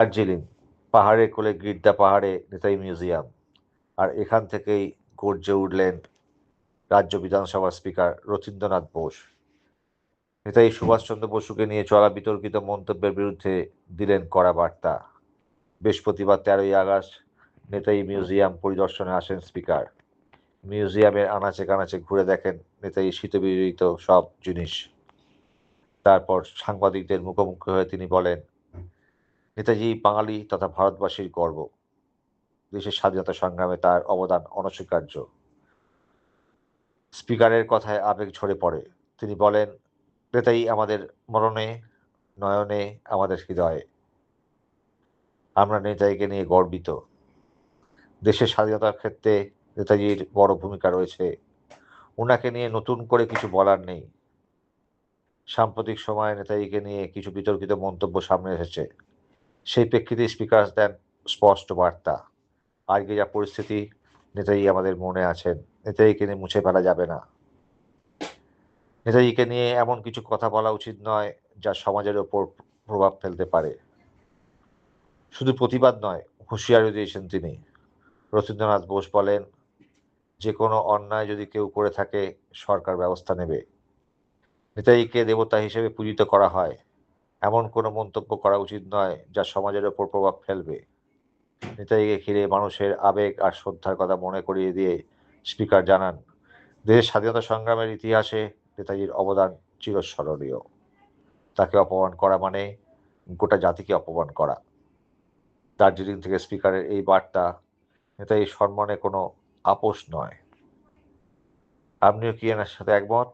দার্জিলিং পাহাড়ের কোলে গির্দা পাহাড়ে নেতাজি মিউজিয়াম, আর এখান থেকেই গর্জে উঠলেন রাজ্য বিধানসভার স্পিকার রথীন্দ্রনাথ বোস। নেতাজি সুভাষচন্দ্র বসুকে নিয়ে চলা বিতর্কিত মন্তব্যের বিরুদ্ধে দিলেন কড়া বার্তা। বৃহস্পতিবার 13ই আগস্ট নেতাজি মিউজিয়াম পরিদর্শনে আসেন স্পিকার। মিউজিয়ামের আনাচে কানাচে ঘুরে দেখেন নেতাজি শীতবিরহিত সব জিনিস। তারপর সাংবাদিকদের মুখোমুখি হয়ে তিনি বলেন, নেতাজি বাঙালি তথা ভারতবাসীর গর্ব। দেশের স্বাধীনতা সংগ্রামে তার অবদান অনস্বীকার্য। স্পিকারের কথায় আবেগ ঝরে পড়ে। তিনি বলেন, নেতাজি আমাদের মরণে, নয়নে, আমাদের হৃদয়ে। আমরা নেতাজিকে নিয়ে গর্বিত। দেশের স্বাধীনতার ক্ষেত্রে নেতাজির বড় ভূমিকা রয়েছে। ওনাকে নিয়ে নতুন করে কিছু বলার নেই। সাম্প্রতিক সময়ে নেতাজিকে নিয়ে কিছু বিতর্কিত মন্তব্য সামনে এসেছে। সেই প্রেক্ষিতে স্পিকার দেন স্পষ্ট বার্তা। আজকে যা পরিস্থিতি, নেতাজি আমাদের মনে আছেন। নেতাজিকে নিয়ে মুছে ফেলা যাবে না। নেতাজিকে নিয়ে এমন কিছু কথা বলা উচিত নয় যা সমাজের ওপর প্রভাব ফেলতে পারে। শুধু প্রতিবাদ নয়, হুঁশিয়ারি দিয়েছেন তিনি। রথীন্দ্রনাথ বোস বলেন, যে কোনো অন্যায় যদি কেউ করে থাকে, সরকার ব্যবস্থা নেবে। নেতাজিকে দেবতা হিসেবে পূজিত করা হয়, এমন কোনো মন্তব্য করা উচিত নয় যা সমাজের ওপর প্রভাব ফেলবে। নেতাজিকে ঘিরে মানুষের আবেগ আর শ্রদ্ধার কথা মনে করিয়ে দিয়ে স্পিকার জানান, দেশের স্বাধীনতা সংগ্রামের ইতিহাসে নেতাজির অবদান চিরস্মরণীয়। তাকে অপমান করা মানে গোটা জাতিকে অপমান করা। দার্জিলিং থেকে স্পিকারের এই বার্তা নেতাজির সম্মানে কোনো আপোষ নয়। আপনিও কি এনার সাথে একমত?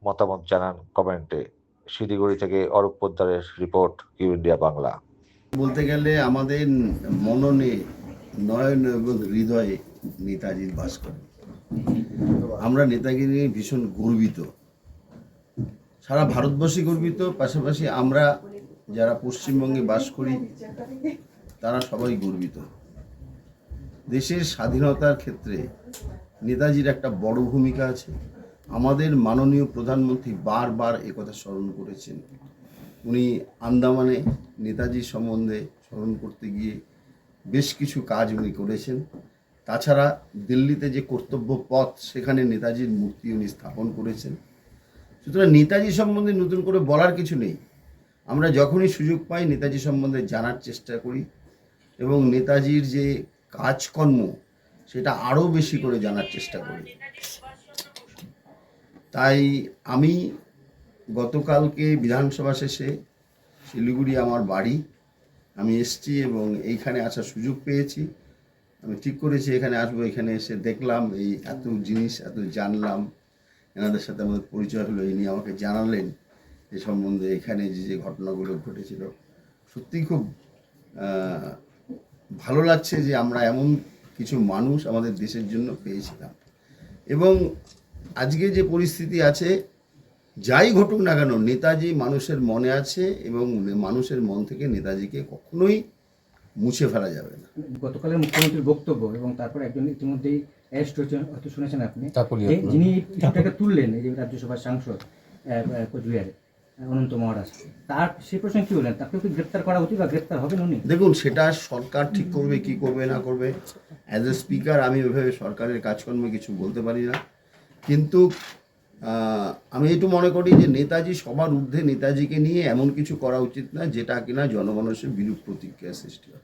মতামত জানান কমেন্টে। শিলিগুড়ি থেকে অরূপ পোদ্দারের রিপোর্ট, কিউ ইন্ডিয়া বাংলা। বলতে গেলে আমাদের মননে, নয়ন এবং হৃদয়ে নেতাজির বাস করে। আমরা নেতাজি নিয়ে ভীষণ গর্বিত। সারা ভারতবর্ষই গর্বিত, পাশাপাশি আমরা যারা পশ্চিমবঙ্গে বাস করি তারা সবাই গর্বিত। দেশের স্বাধীনতার ক্ষেত্রে নেতাজির একটা বড় ভূমিকা আছে। আমাদের মাননীয় প্রধানমন্ত্রী বারবার একথা স্মরণ করেছেন। উনি আন্দামানে নেতাজির সম্বন্ধে স্মরণ করতে গিয়ে বেশ কিছু কাজ উনি করেছেন। তাছাড়া দিল্লিতে যে কর্তব্য পথ, সেখানে নেতাজির মূর্তি উনি স্থাপন করেছেন। সুতরাং নেতাজি সম্বন্ধে নতুন করে বলার কিছু নেই। আমরা যখনই সুযোগ পাই নেতাজি সম্বন্ধে জানার চেষ্টা করি এবং নেতাজির যে কাজকর্ম সেটা আরও বেশি করে জানার চেষ্টা করি। তাই আমি গতকালকে বিধানসভা শেষে শিলিগুড়ি আমার বাড়ি, আমি এসেছি এবং এইখানে আসার সুযোগ পেয়েছি। আমি ঠিক করেছি এখানে আসবো। এখানে এসে দেখলাম এই এত জিনিস, এত জানলাম। এনাদের সাথে আমাদের পরিচয় হলো, ইনি আমাকে জানালেন এ সম্বন্ধে, এখানে যে ঘটনাগুলো ঘটেছিল। সত্যিই খুব ভালো লাগছে যে আমরা এমন কিছু মানুষ আমাদের দেশের জন্য পেয়েছিলাম। এবং আজকে যে পরিস্থিতি আছে, যাই ঘটুক না কেন, নেতাজি মানুষের মনে আছে এবং মানুষের মন থেকে নেতাজিকে কখনোই মুছে ফেলা যাবে না। গতকালের মুখ্যমন্ত্রীর বক্তব্য এবং তারপর একজন ইতিমধ্যেই অ্যারেস্ট হয়েছেন, হয়তো শুনেছেন আপনি, যিনি ইস্যুটাকে তুললেন, এই যে রাজ্যসভার সাংসদ কোচবিহারে অনন্ত মহারাজ, তার সেই প্রশ্নে কী বললেন? তাকেও কি গ্রেপ্তার করা উচিত বা গ্রেপ্তার হবেন উনি? দেখুন, সেটা সরকার ঠিক করবে, কি করবে না করবে। অ্যাজ এ স্পিকার আমি ওইভাবে সরকারের কাজকর্মে কিছু বলতে পারি না। কিন্তু আমি একটু মনে করি যে নেতাজি সবার ঊর্ধ্বে, নেতাজিকে নিয়ে এমন কিছু করা উচিত না যেটা কিনা জনমানুষের বিরূপ প্রতিক্রিয়া সৃষ্টি হয়।